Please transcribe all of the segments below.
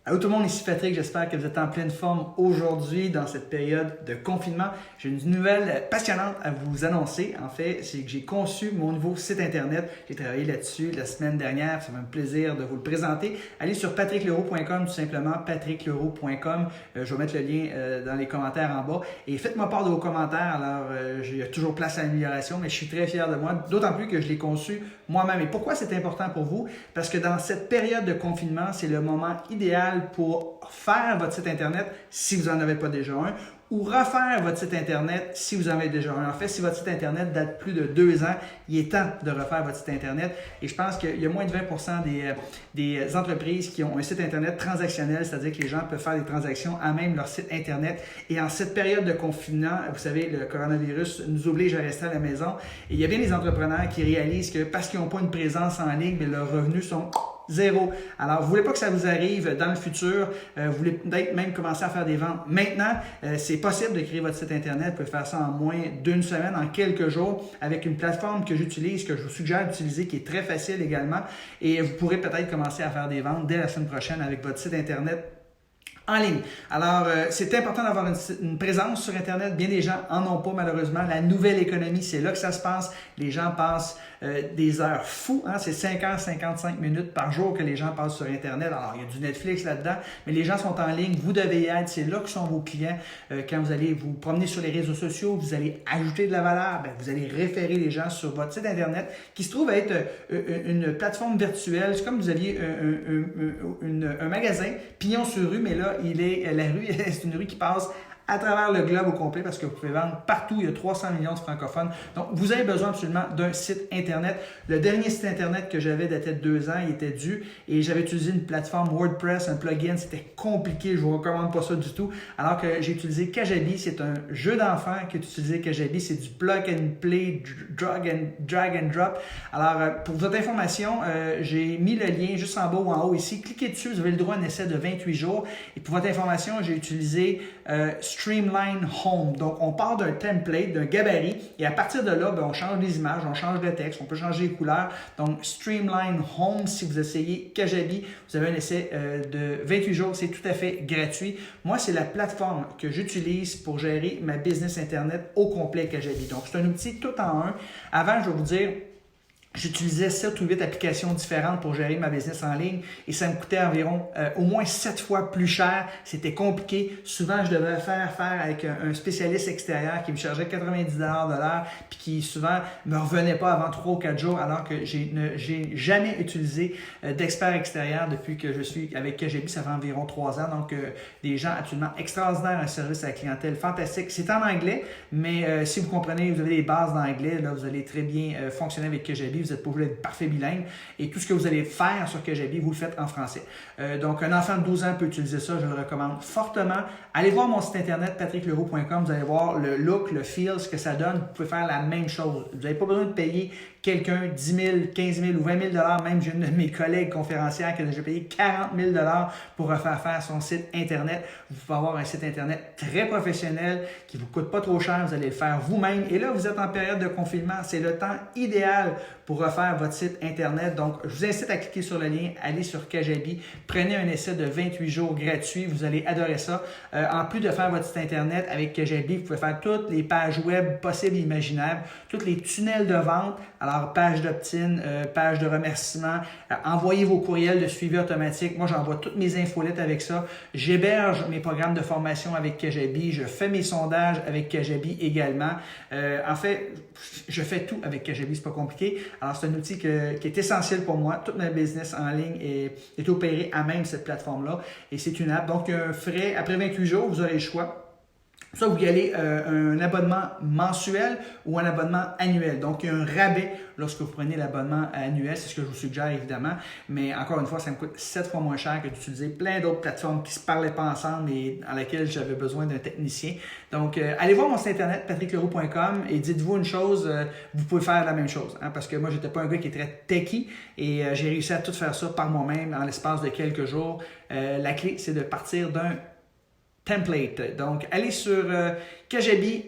Allô tout le monde, ici Patrick, j'espère que vous êtes en pleine forme aujourd'hui dans cette période de confinement. J'ai une nouvelle passionnante à vous annoncer. En fait, c'est que j'ai conçu mon nouveau site internet. J'ai travaillé là-dessus la semaine dernière, ça m'a fait plaisir de vous le présenter. Allez sur patrickleroux.com, tout simplement, patrickleroux.com. Je vais mettre le lien dans les commentaires en bas. Et faites-moi part de vos commentaires. Alors, il y a toujours place à l'amélioration, mais je suis très fier de moi, d'autant plus que je l'ai conçu moi-même. Et pourquoi c'est important pour vous? Parce que dans cette période de confinement, c'est le moment idéal pour faire votre site Internet si vous n'en avez pas déjà un, ou refaire votre site Internet si vous en avez déjà un. En fait, si votre site Internet date plus de 2 ans, il est temps de refaire votre site Internet. Et je pense qu'il y a moins de 20% des entreprises qui ont un site Internet transactionnel, c'est-à-dire que les gens peuvent faire des transactions à même leur site Internet. Et en cette période de confinement, vous savez, le coronavirus nous oblige à rester à la maison. Et il y a bien des entrepreneurs qui réalisent que parce qu'ils n'ont pas une présence en ligne, mais leurs revenus sont zéro. Alors, vous ne voulez pas que ça vous arrive dans le futur. Vous voulez peut-être même commencer à faire des ventes maintenant. C'est possible de créer votre site Internet. Vous pouvez faire ça en moins d'une semaine, en quelques jours, avec une plateforme que j'utilise, que je vous suggère d'utiliser, qui est très facile également. Et vous pourrez peut-être commencer à faire des ventes dès la semaine prochaine avec votre site Internet en ligne. Alors, c'est important d'avoir une présence sur Internet. Bien des gens en ont pas, malheureusement. La nouvelle économie, c'est là que ça se passe. Les gens passent des heures fous. Hein? C'est 5h55 par jour que les gens passent sur Internet. Alors, il y a du Netflix là-dedans, mais les gens sont en ligne. Vous devez y être. C'est là que sont vos clients. Quand vous allez vous promener sur les réseaux sociaux, vous allez ajouter de la valeur. Bien, vous allez référer les gens sur votre site Internet qui se trouve être une plateforme virtuelle. C'est comme vous aviez un magasin, pignon sur rue, mais là, la rue, c'est une rue qui passe à travers le globe au complet parce que vous pouvez vendre partout. Il y a 300 millions de francophones. Donc, vous avez besoin absolument d'un site Internet. Le dernier site Internet que j'avais datait de 2 ans. Il était dû et j'avais utilisé une plateforme WordPress, un plugin. C'était compliqué. Je ne vous recommande pas ça du tout. Alors que j'ai utilisé Kajabi. C'est un jeu d'enfant qui est utilisé Kajabi. C'est du plug and play, drag and drop. Alors, pour votre information, j'ai mis le lien juste en bas ou en haut ici. Cliquez dessus. Vous avez le droit à un essai de 28 jours. Et pour votre information, j'ai utilisé Streamline Home. Donc, on part d'un template, d'un gabarit, et à partir de là, on change les images, on change le texte, on peut changer les couleurs. Donc, Streamline Home, si vous essayez Kajabi, vous avez un essai de 28 jours, c'est tout à fait gratuit. Moi, c'est la plateforme que j'utilise pour gérer ma business Internet au complet Kajabi. Donc, c'est un outil tout en un. Avant, je vais vous dire, j'utilisais 7 ou 8 applications différentes pour gérer ma business en ligne et ça me coûtait environ au moins 7 fois plus cher. C'était compliqué. Souvent, je devais faire avec un spécialiste extérieur qui me chargeait 90$ de l'heure puis qui souvent me revenait pas avant 3 ou 4 jours alors que j'ai jamais utilisé d'expert extérieur depuis que je suis avec Kajabi. Ça fait environ 3 ans. Donc, des gens absolument extraordinaires, un service à la clientèle fantastique. C'est en anglais, mais si vous comprenez, vous avez les bases d'anglais, là, vous allez très bien fonctionner avec Kajabi. Vous n'êtes pas obligé d'être parfait bilingue. Et tout ce que vous allez faire sur Kajabi, vous le faites en français. Donc, un enfant de 12 ans peut utiliser ça. Je le recommande fortement. Allez voir mon site internet, patrickleroux.com. Vous allez voir le look, le feel, ce que ça donne. Vous pouvez faire la même chose. Vous n'avez pas besoin de payer quelqu'un 10 000, 15 000 ou 20 000 $. Même j'ai une de mes collègues conférencières qui a déjà payé 40 000 $ pour refaire faire son site Internet. Vous pouvez avoir un site Internet très professionnel qui ne vous coûte pas trop cher. Vous allez le faire vous-même. Et là, vous êtes en période de confinement. C'est le temps idéal pour refaire votre site Internet. Donc, je vous incite à cliquer sur le lien, allez sur Kajabi, prenez un essai de 28 jours gratuit, vous allez adorer ça. En plus de faire votre site Internet avec Kajabi, vous pouvez faire toutes les pages web possibles et imaginables, tous les tunnels de vente, alors page d'opt-in, page de remerciement, envoyez vos courriels de suivi automatique. Moi, j'envoie toutes mes infolettes avec ça. J'héberge mes programmes de formation avec Kajabi, je fais mes sondages avec Kajabi également. En fait, je fais tout avec Kajabi, c'est pas compliqué. Alors, c'est un outil qui est essentiel pour moi. Toute ma business en ligne est opérée à même cette plateforme-là. Et c'est une app. Donc, il y a un frais. Après 28 jours, vous aurez le choix. Soit vous y allez un abonnement mensuel ou un abonnement annuel. Donc, il y a un rabais lorsque vous prenez l'abonnement annuel. C'est ce que je vous suggère, évidemment. Mais encore une fois, ça me coûte 7 fois moins cher que d'utiliser plein d'autres plateformes qui ne se parlaient pas ensemble et dans lesquelles j'avais besoin d'un technicien. Donc, allez voir mon site internet, patrickleroux.com, et dites-vous une chose, vous pouvez faire la même chose. Hein, parce que moi, je n'étais pas un gars qui est très techie et j'ai réussi à tout faire ça par moi-même en l'espace de quelques jours. La clé, c'est de partir d'un template. Donc, allez sur Kajabi,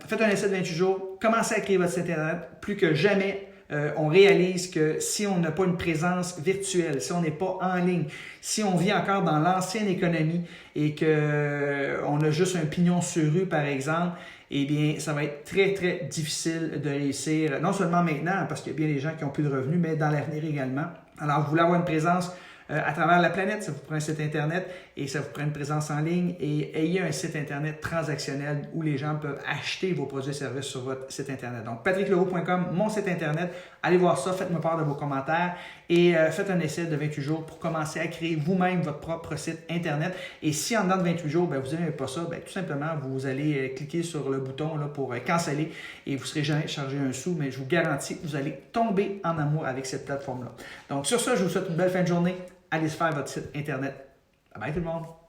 faites un essai de 28 jours, commencez à créer votre site internet. Plus que jamais, on réalise que si on n'a pas une présence virtuelle, si on n'est pas en ligne, si on vit encore dans l'ancienne économie et qu'on a juste un pignon sur rue, par exemple, eh bien, ça va être très, très difficile de réussir, non seulement maintenant, parce qu'il y a bien des gens qui ont plus de revenus, mais dans l'avenir également. Alors, vous voulez avoir une présence à travers la planète, ça vous prend un site Internet et ça vous prend une présence en ligne et ayez un site Internet transactionnel où les gens peuvent acheter vos produits et services sur votre site Internet. Donc, patrickleroux.com, mon site Internet, allez voir ça, faites-moi part de vos commentaires et faites un essai de 28 jours pour commencer à créer vous-même votre propre site Internet. Et si en dedans de 28 jours, vous n'aimez pas ça, tout simplement, vous allez cliquer sur le bouton là, pour canceller et vous ne serez jamais chargé un sou, mais je vous garantis que vous allez tomber en amour avec cette plateforme-là. Donc, sur ça, je vous souhaite une belle fin de journée. Allez se faire votre site Internet. Bye bye tout le monde!